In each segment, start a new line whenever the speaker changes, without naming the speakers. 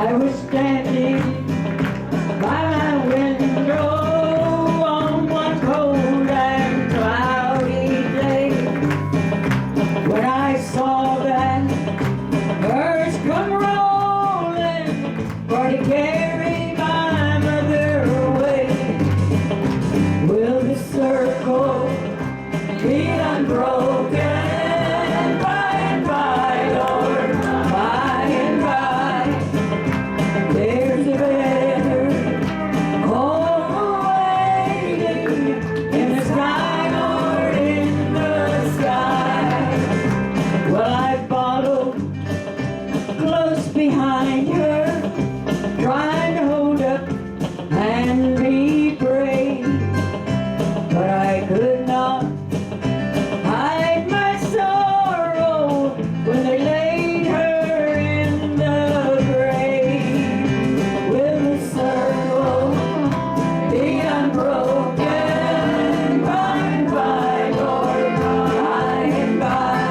I was standing by my window on one cold and cloudy day when I saw that birds come rolling for to carry my mother away. Will the circle be unbroken? By and by, Lord, by and by, there's a better home waiting in the sky, Lord, in the sky. Well, I followed close behind her, trying to hold up and be brave, but I could not hide my sorrow when they laid her in the grave. Will the circle be unbroken? By and by, Lord, by and by,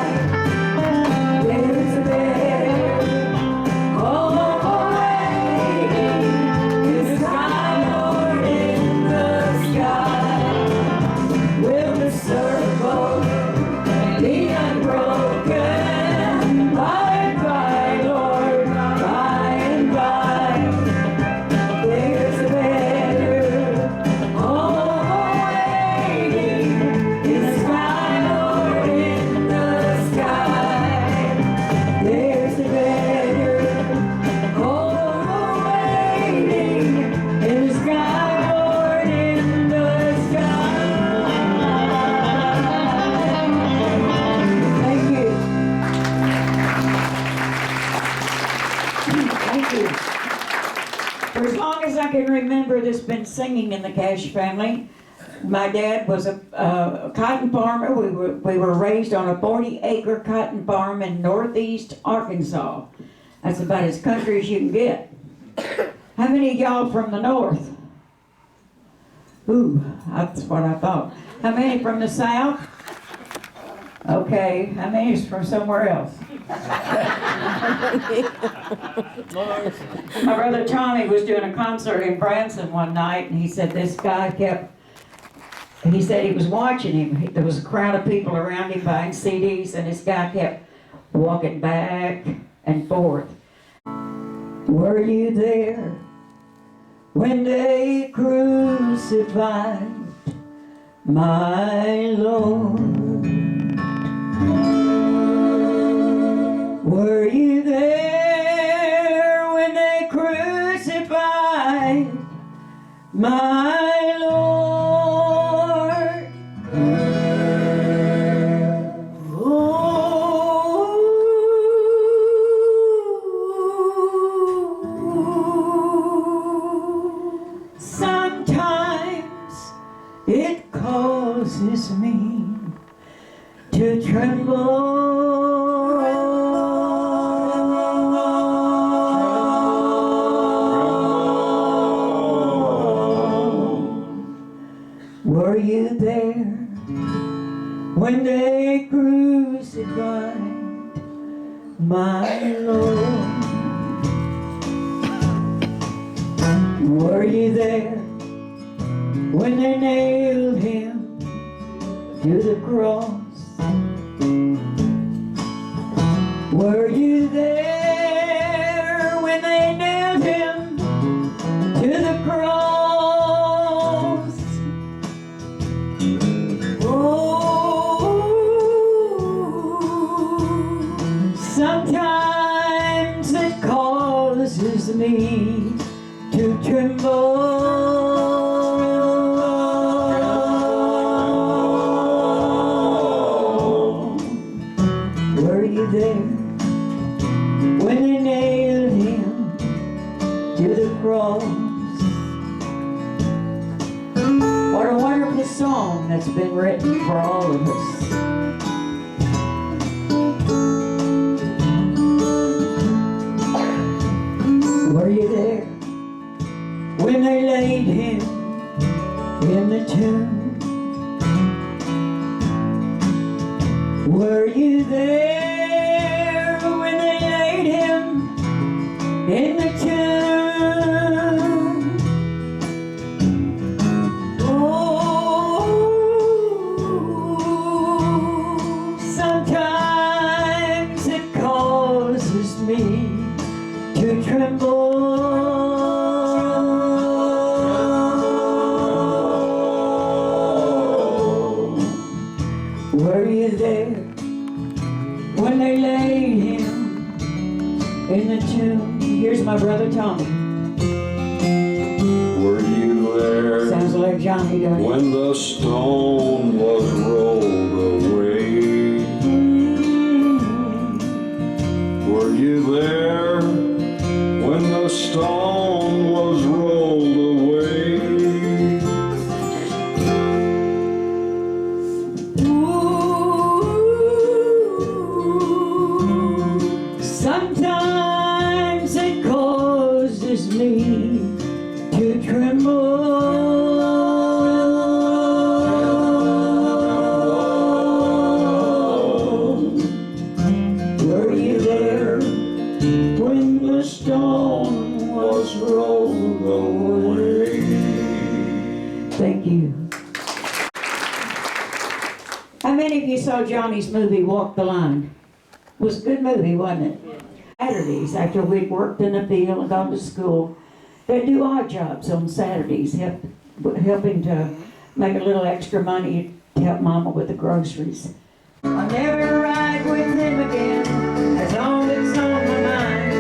there's a better home waiting in the sky, Lord, in the sky. Will the circle be unbroken? By and by, Lord, by and by, there's a better home waiting in the sky, Lord, in the sky. There's a better home waiting in the sky, Lord, in the sky. Thank you. Thank you. For as long as I can remember, there's been singing in the Cash family. My dad was a cotton farmer. We were raised on a 40-acre cotton farm in northeast Arkansas. That's about as country as you can get. How many of y'all from the north? Ooh, that's what I thought. How many from the south? Okay, how many is from somewhere else? My brother Tommy was doing a concert in Branson one night, and he said this guy he said he was watching him. There was a crowd of people around him buying CDs, and this guy kept walking back and forth. Were you there when they crucified my Lord? Were you there when they crucified my Lord? Oh, sometimes it causes me to tremble. Were you there when they crucified my Lord? Were you there when they nailed him to the cross? Were you there when they nailed him to the cross? Sometimes it causes me to tremble. Were you there when they nailed him to the cross? What a wonderful song that's been written for all of us. Were you there when they laid him in the tomb? Were you there when they laid him in the tomb? to tremble. Were you there when they laid him in the tomb? Here's my brother Tommy.
Were you there?
Sounds like Johnny, doesn't it?
When the stone was rolled away? Were you there when the stone was rolled away?
Ooh, sometimes it causes me to tremble. Were you there when the stone was rolled away? Thank you. How many of you saw Johnny's movie, Walk the Line? It was a good movie, wasn't it? Saturdays, after we'd worked in the field and gone to school, they'd do odd jobs on Saturdays, helping to make a little extra money to help Mama with the groceries. I'll never ride with him again, as long as it's on my mind.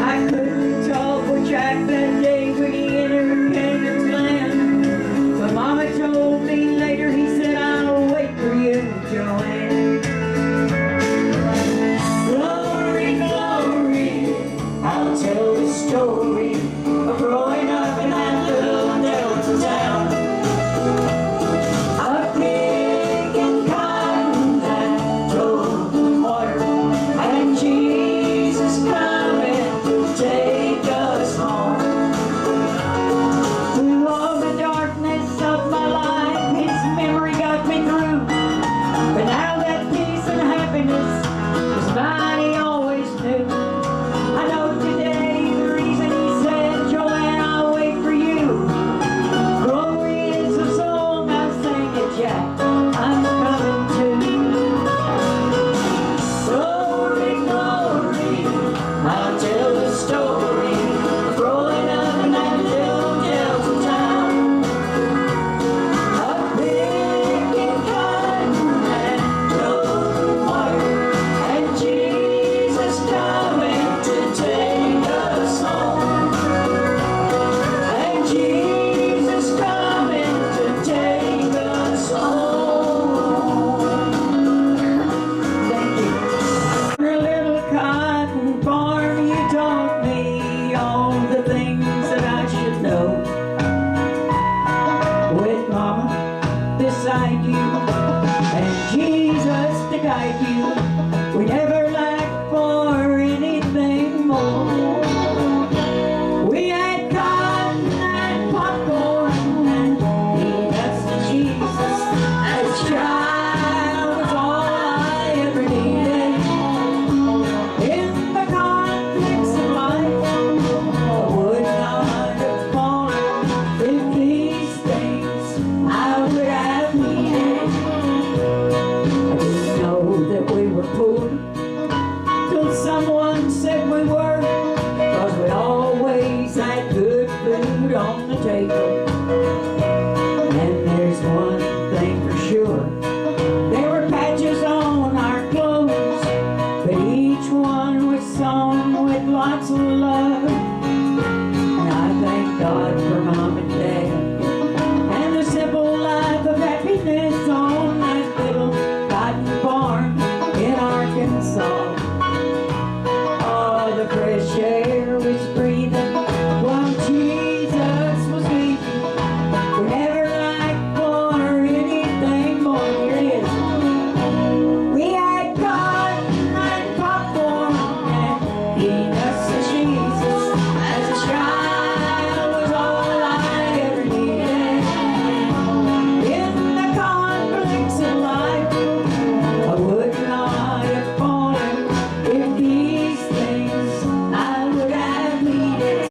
I couldn't talk with Jack that day when he entered Canaan's land. But Mama told me later, he said, I'll wait for you, Joanne. Glory, glory, I'll tell the story of growing up in that little Delta town. A pig and cotton that drove the water, and Jesus coming to take us home. Through all the darkness of my life, his memory got me through. But now that peace and happiness is mine, he always knew. I know today the reason he said, Joanne, I'll wait for you. Glory is the song I sing it, Jack, I'm coming too. Glory, glory, I'll tell the story of growing up in that little Delta town. A pig and cotton and no water, and Jesus coming to take us home. And Jesus coming to take us home. Thank you. Your little cotton farm, you taught me all the things that I should know. With Mama beside you and Jesus to guide you, we never lacked for anything more. We had cotton and popcorn and peanuts to Jesus. As a child was all I ever needed. In the conflicts of life, I would not have fallen if these things I would have needed. I didn't know that we were poor till someone said we were, 'cause we always had good food on the table. And there's one thing for sure, there were patches on our clothes, but each one was sewn with lots of love.